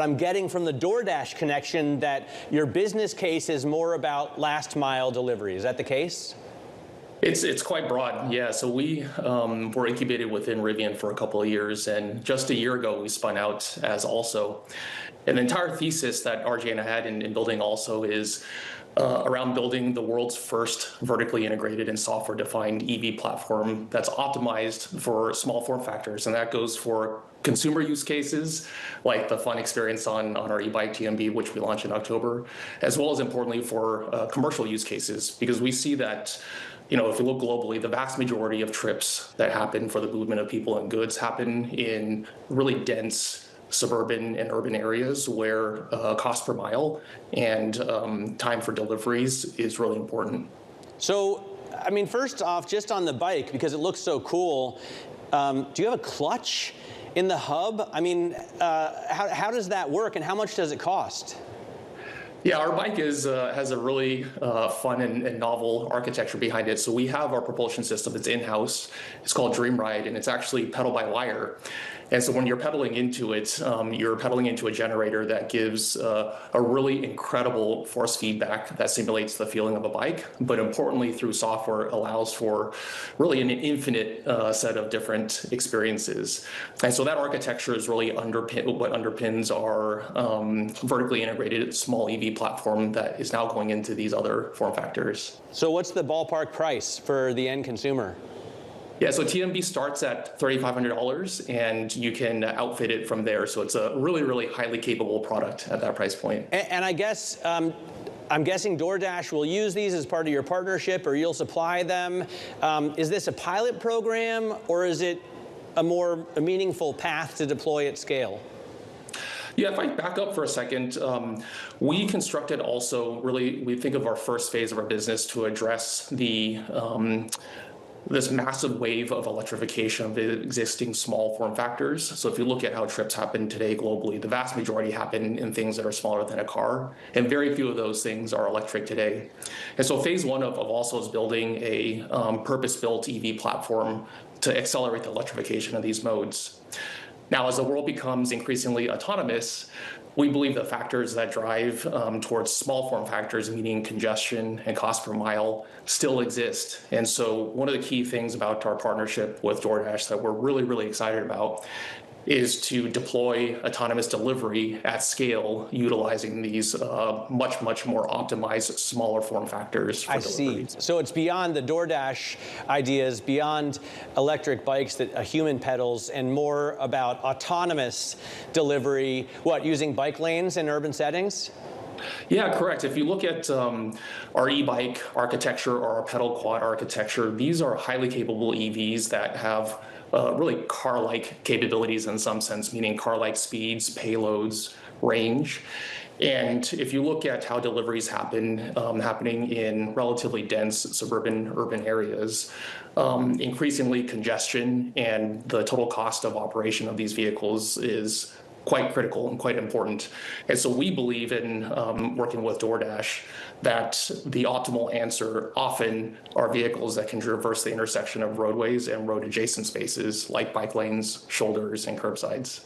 I'm getting from the DoorDash connection that your business case is more about last mile delivery. Is that the case? It's quite broad, yeah. So we were incubated within Rivian for a couple of years, and just a year ago we spun out as Also. And the entire thesis that RJ and I had in building Also is around building the world's first vertically integrated and software-defined EV platform that's optimized for small form factors, and that goes for consumer use cases like the fun experience on our e-bike TMB, which we launched in October, as well as importantly for commercial use cases, because we see that, you know, if you look globally, the vast majority of trips that happen for the movement of people and goods happen in really dense suburban and urban areas where cost per mile and time for deliveries is really important. So, I mean, first off, just on the bike, because it looks so cool, do you have a clutch in the hub? I mean, how does that work and how much does it cost? Yeah, our bike has a really fun and novel architecture behind it. So we have our propulsion system that's in-house. It's called Dream Ride, and it's actually pedal-by-wire. And so when you're pedaling into it, you're pedaling into a generator that gives a really incredible force feedback that simulates the feeling of a bike, but importantly through software allows for really an infinite set of different experiences. And so that architecture is really what underpins our vertically integrated small EV platform that is now going into these other form factors. So what's the ballpark price for the end consumer? Yeah, so TMB starts at $3,500 and you can outfit it from there. So it's a really, really highly capable product at that price point. And I guess, I'm guessing DoorDash will use these as part of your partnership or you'll supply them. Is this a pilot program or is it a more meaningful path to deploy at scale? Yeah, if I back up for a second, we constructed Also, really, we think of our first phase of our business to address this massive wave of electrification of the existing small form factors. So if you look at how trips happen today globally, the vast majority happen in things that are smaller than a car, and very few of those things are electric today. And so phase one of Also is building a purpose-built EV platform to accelerate the electrification of these modes. Now, as the world becomes increasingly autonomous, we believe the factors that drive towards small form factors, meaning congestion and cost per mile, still exist. And so one of the key things about our partnership with DoorDash that we're really, really excited about is to deploy autonomous delivery at scale utilizing these much, much more optimized, smaller form factors for delivery. I see. So it's beyond the DoorDash ideas, beyond electric bikes that a human pedals, and more about autonomous delivery, using bike lanes in urban settings? Yeah, correct. If you look at our e-bike architecture or our pedal quad architecture, these are highly capable EVs that have really car-like capabilities in some sense, meaning car-like speeds, payloads, range. And if you look at how deliveries happening in relatively dense suburban urban areas, increasingly congestion and the total cost of operation of these vehicles is quite critical and quite important. And so we believe in working with DoorDash that the optimal answer often are vehicles that can traverse the intersection of roadways and road adjacent spaces like bike lanes, shoulders, and curbsides.